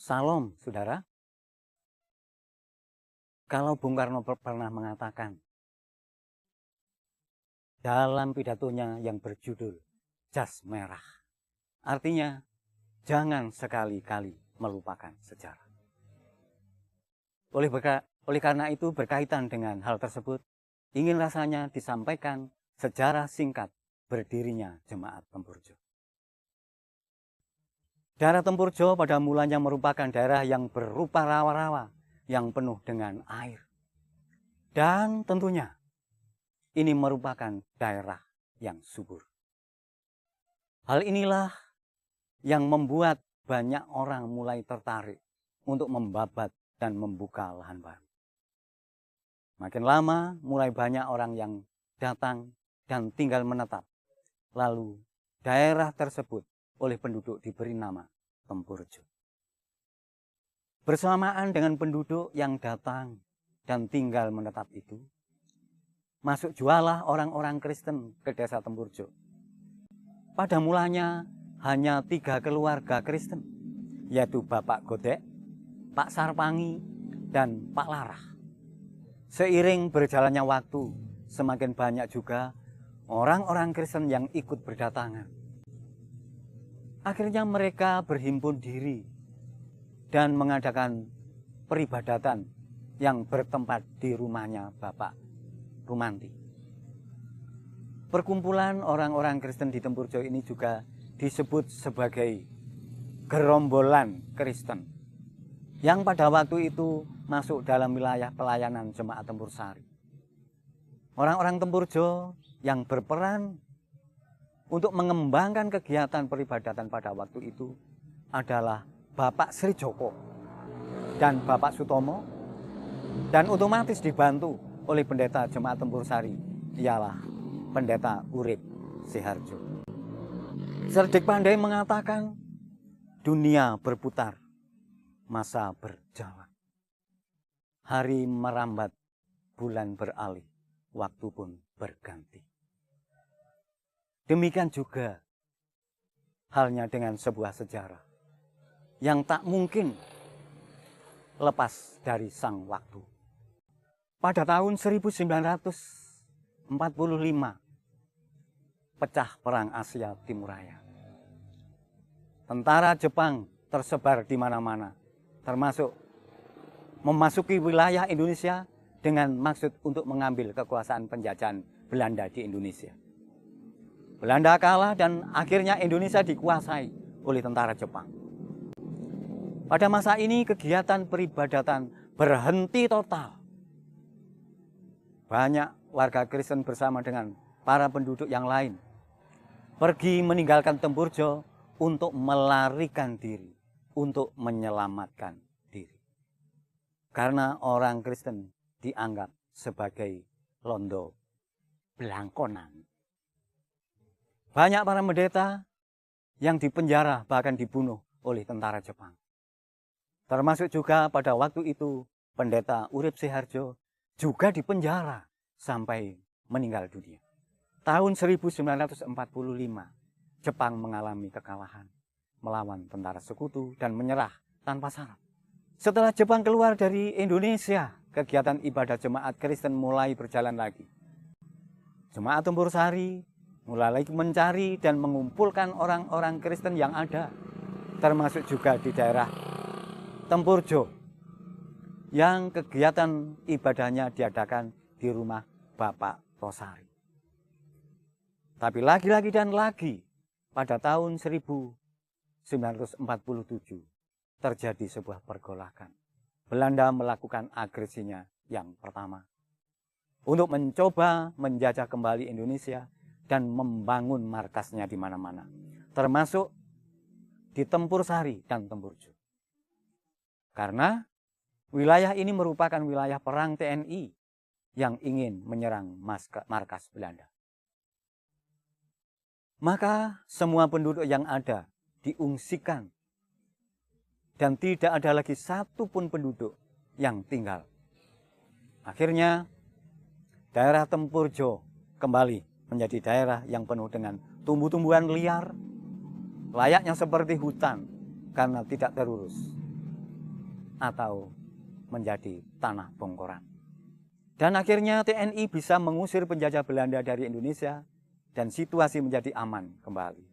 Salam, saudara. Kalau Bung Karno pernah mengatakan dalam pidatonya yang berjudul Jas Merah, artinya jangan sekali-kali melupakan sejarah. Oleh karena itu, berkaitan dengan hal tersebut, ingin rasanya disampaikan sejarah singkat berdirinya Jemaat Tempurjo. Daerah Tempurjo pada mulanya merupakan daerah yang berupa rawa-rawa yang penuh dengan air. Dan tentunya ini merupakan daerah yang subur. Hal inilah yang membuat banyak orang mulai tertarik untuk membabat dan membuka lahan baru. Makin lama mulai banyak orang yang datang dan tinggal menetap. Lalu daerah tersebut oleh penduduk diberi nama Tempurjo. Bersamaan dengan penduduk yang datang dan tinggal menetap itu, masuk jualah orang-orang Kristen ke desa Tempurjo. Pada mulanya hanya 3 keluarga Kristen, yaitu Bapak Godek, Pak Sarpangi, dan Pak Larah. Seiring berjalannya waktu, semakin banyak juga orang-orang Kristen yang ikut berdatangan. Akhirnya mereka berhimpun diri dan mengadakan peribadatan yang bertempat di rumahnya Bapak Rumanti. Perkumpulan orang-orang Kristen di Tempurjo ini juga disebut sebagai gerombolan Kristen yang pada waktu itu masuk dalam wilayah pelayanan Jemaat Tempur Sari. Orang-orang Tempurjo yang berperan untuk mengembangkan kegiatan peribadatan pada waktu itu adalah Bapak Sri Joko dan Bapak Sutomo, dan otomatis dibantu oleh pendeta Jemaat Tempur Sari, ialah Pendeta Urip Seharjo. Cerdik pandai mengatakan, dunia berputar, masa berjalan. Hari merambat, bulan beralih, waktu pun berganti. Demikian juga halnya dengan sebuah sejarah yang tak mungkin lepas dari sang waktu. Pada tahun 1945, pecah Perang Asia Timuraya. Tentara Jepang tersebar di mana-mana, termasuk memasuki wilayah Indonesia dengan maksud untuk mengambil kekuasaan penjajahan Belanda di Indonesia. Belanda kalah dan akhirnya Indonesia dikuasai oleh tentara Jepang. Pada masa ini kegiatan peribadatan berhenti total. Banyak warga Kristen bersama dengan para penduduk yang lain pergi meninggalkan Tempurjo untuk melarikan diri, untuk menyelamatkan diri. Karena orang Kristen dianggap sebagai londo belangkonan. Banyak para pendeta yang dipenjara bahkan dibunuh oleh tentara Jepang. Termasuk juga pada waktu itu Pendeta Urip Seharjo juga dipenjara sampai meninggal dunia. Tahun 1945, Jepang mengalami kekalahan melawan tentara sekutu dan menyerah tanpa syarat. Setelah Jepang keluar dari Indonesia, kegiatan ibadah jemaat Kristen mulai berjalan lagi. Jemaat Tempur Sari mulai lagi mencari dan mengumpulkan orang-orang Kristen yang ada, termasuk juga di daerah Tempurjo, yang kegiatan ibadahnya diadakan di rumah Bapak Tosari. Tapi lagi-lagi dan lagi, pada tahun 1947 terjadi sebuah pergolakan. Belanda melakukan agresinya yang pertama untuk mencoba menjajah kembali Indonesia dan membangun markasnya di mana-mana, termasuk di Tempur Sari dan Tempurjo. Karena wilayah ini merupakan wilayah perang TNI yang ingin menyerang markas Belanda. Maka semua penduduk yang ada diungsikan dan tidak ada lagi satu pun penduduk yang tinggal. Akhirnya daerah Tempurjo kembali menjadi daerah yang penuh dengan tumbuh-tumbuhan liar, layaknya seperti hutan karena tidak terurus. atau menjadi tanah bongkoran. Dan akhirnya TNI bisa mengusir penjajah Belanda dari Indonesia dan situasi menjadi aman kembali.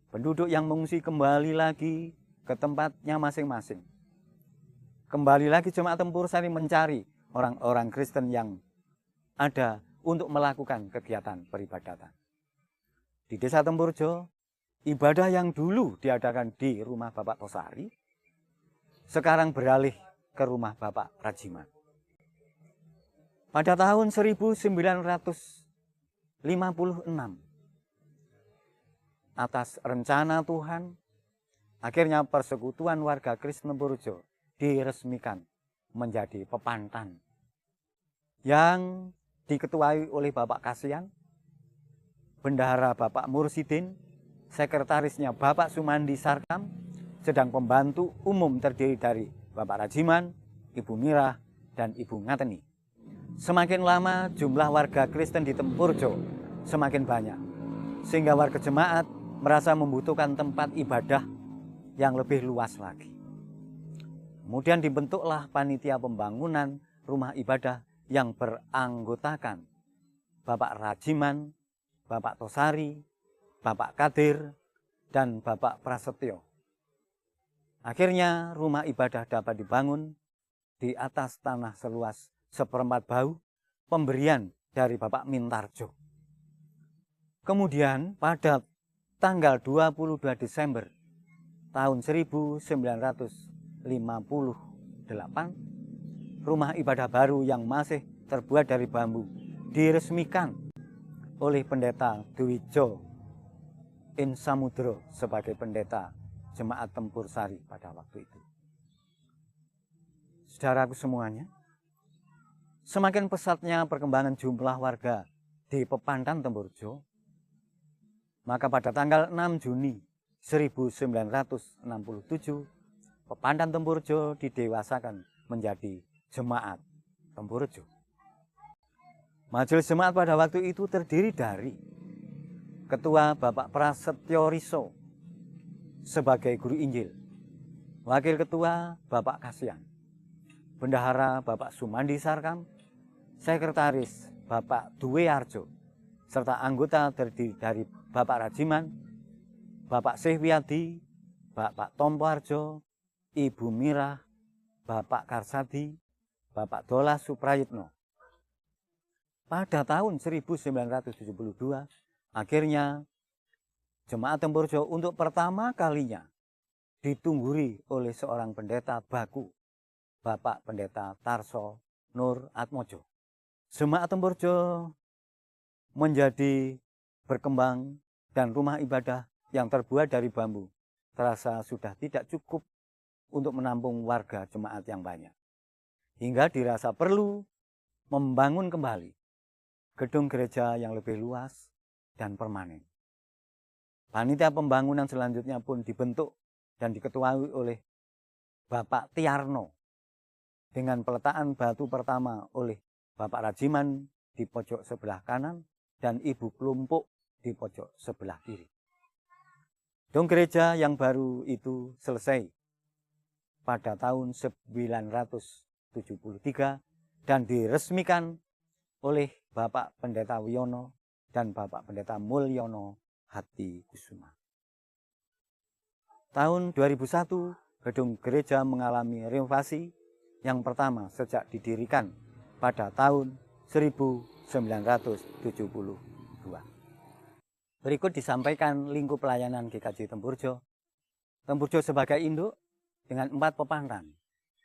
Penduduk yang mengungsi kembali lagi ke tempatnya masing-masing. Kembali lagi jemaat Tempur Sari mencari orang-orang Kristen yang ada untuk melakukan kegiatan peribadatan. Di Desa Tempurjo, ibadah yang dulu diadakan di rumah Bapak Tosari, sekarang beralih ke rumah Bapak Rajiman. Pada tahun 1956, atas rencana Tuhan, akhirnya persekutuan warga Kristen Tempurjo diresmikan menjadi Pepantan yang diketuai oleh Bapak Kasian, bendahara Bapak Mursidin, sekretarisnya Bapak Sumandi Sarkam, sedang pembantu umum terdiri dari Bapak Rajiman, Ibu Mirah, dan Ibu Ngateni. Semakin lama jumlah warga Kristen di Tempurjo semakin banyak, sehingga warga jemaat merasa membutuhkan tempat ibadah yang lebih luas lagi. Kemudian dibentuklah panitia pembangunan rumah ibadah yang beranggotakan Bapak Rajiman, Bapak Tosari, Bapak Kadir, dan Bapak Prasetyo. Akhirnya rumah ibadah dapat dibangun di atas tanah seluas 1/4 bau pemberian dari Bapak Mintarjo. Kemudian pada tanggal 22 Desember tahun 1958, rumah ibadah baru yang masih terbuat dari bambu diresmikan oleh Pendeta Dwijo Insamudro sebagai pendeta Jemaat Tempur Sari pada waktu itu. Saudaraku semuanya, semakin pesatnya perkembangan jumlah warga di Pepantan Tempurjo, maka pada tanggal 6 Juni 1967, Pepantan Tempurjo didewasakan menjadi Jemaat Tempurjo. Majelis Jemaat pada waktu itu terdiri dari Ketua Bapak Prasetyo Riso sebagai guru Injil, Wakil Ketua Bapak Kasian, Bendahara Bapak Sumandi Sarkam, Sekretaris Bapak Dwe Arjo, serta anggota terdiri dari Bapak Rajiman, Bapak Sehwiadi, Bapak Tompo Arjo, Ibu Mirah, Bapak Karsadi, Bapak Dola Suprayitno. Pada tahun 1972, akhirnya Jemaat Tempurjo untuk pertama kalinya ditungguri oleh seorang pendeta baku, Bapak Pendeta Tarso Nur Atmojo. Jemaat Tempurjo menjadi berkembang dan rumah ibadah yang terbuat dari bambu terasa sudah tidak cukup untuk menampung warga jemaat yang banyak. Hingga dirasa perlu membangun kembali gedung gereja yang lebih luas dan permanen. Panitia pembangunan selanjutnya pun dibentuk dan diketuai oleh Bapak Tiarno dengan peletakan batu pertama oleh Bapak Rajiman di pojok sebelah kanan dan Ibu Klumpuk di pojok sebelah kiri. Gedung gereja yang baru itu selesai pada tahun 1973 dan diresmikan oleh Bapak Pendeta Wiono dan Bapak Pendeta Mulyono Hati Kusuma. Tahun 2001, gedung gereja mengalami renovasi yang pertama sejak didirikan pada tahun 1972. Berikut disampaikan lingkup pelayanan GKJ Tempurjo. Tempurjo sebagai induk dengan 4 pepantan.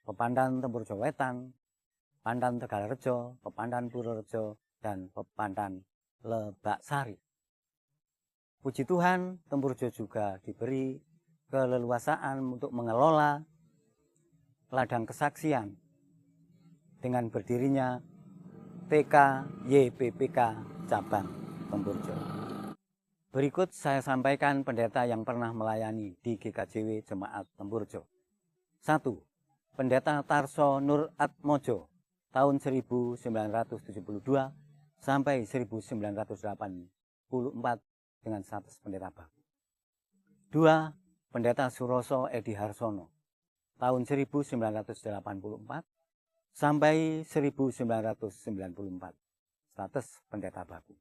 Pepantan Tempurjo Wetan, Pepantan Tegalrejo, Pepantan Purworejo, dan Pepantan Lebak Sari. Puji Tuhan, Tempurjo juga diberi keleluasaan untuk mengelola ladang kesaksian dengan berdirinya TKYPPK Cabang Tempurjo. Berikut saya sampaikan pendeta yang pernah melayani di GKJW Jemaat Tempurjo. 1. Pendeta Tarso Nur Atmojo tahun 1972 sampai 1984 dengan status pendeta baku. 2. Pendeta Suroso Edi Harsono tahun 1984 sampai 1994, status pendeta baku.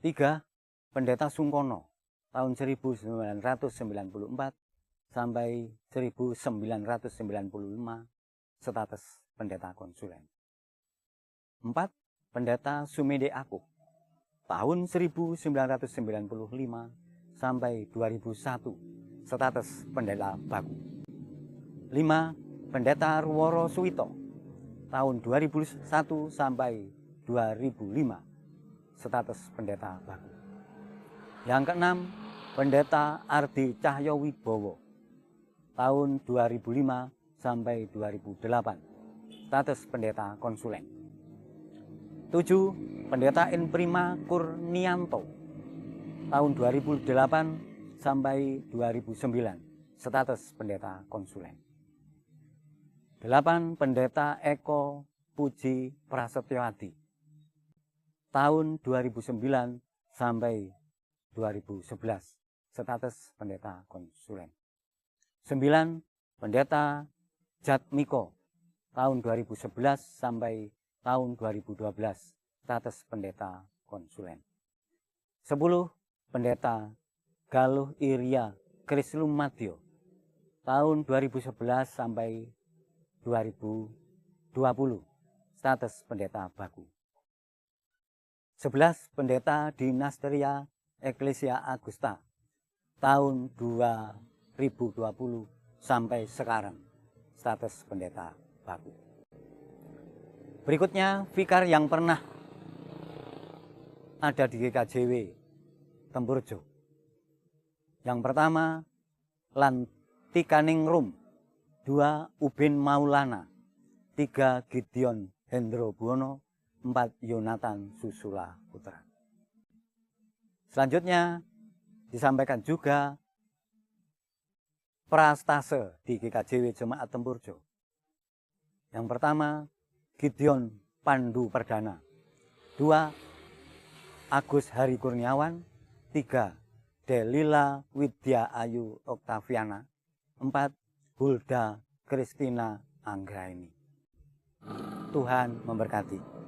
3. Pendeta Sungkono, tahun 1994 sampai 1995, status pendeta konsulen. 4. Pendeta Sumede Akuk, tahun 1995 sampai 2001, status pendeta baku. 5. Pendeta Ruworo Suwito, tahun 2001 sampai 2005, status pendeta baku. Yang keenam, Pendeta Ardi Cahyo Wibowo, tahun 2005 sampai 2008, status pendeta konsulen. 7. Pendeta Imprima Kurnianto, tahun 2008 sampai 2009, status pendeta konsulen. 8. Pendeta Eko Puji Prasetyoadi, tahun 2009 sampai 2011, status pendeta konsulen. 9. Pendeta Jatmiko, tahun 2011 sampai tahun 2012, status pendeta konsulen. 10. Pendeta Galuh Iria Krislumadyo, tahun 2011 sampai 2020, status pendeta baku. 11. Pendeta Dinasteria Ecclesia Augusta, tahun 2020 sampai sekarang, status pendeta baku. Berikutnya vikar yang pernah ada di GKJW Temburjo. Yang pertama, Lantikaningrum. 2. Ubin Maulana. 3. Gideon Hendro Buwono. 4. Yonatan Susula Putra. Selanjutnya disampaikan juga prastase di GKJW Jemaat Temburjo. Yang pertama, Gideon Pandu Perdana. 2. Agus Hari Kurniawan. 3. Delila Widya Ayu Oktaviana. 4. Hulda Kristina Anggraini. Tuhan memberkati.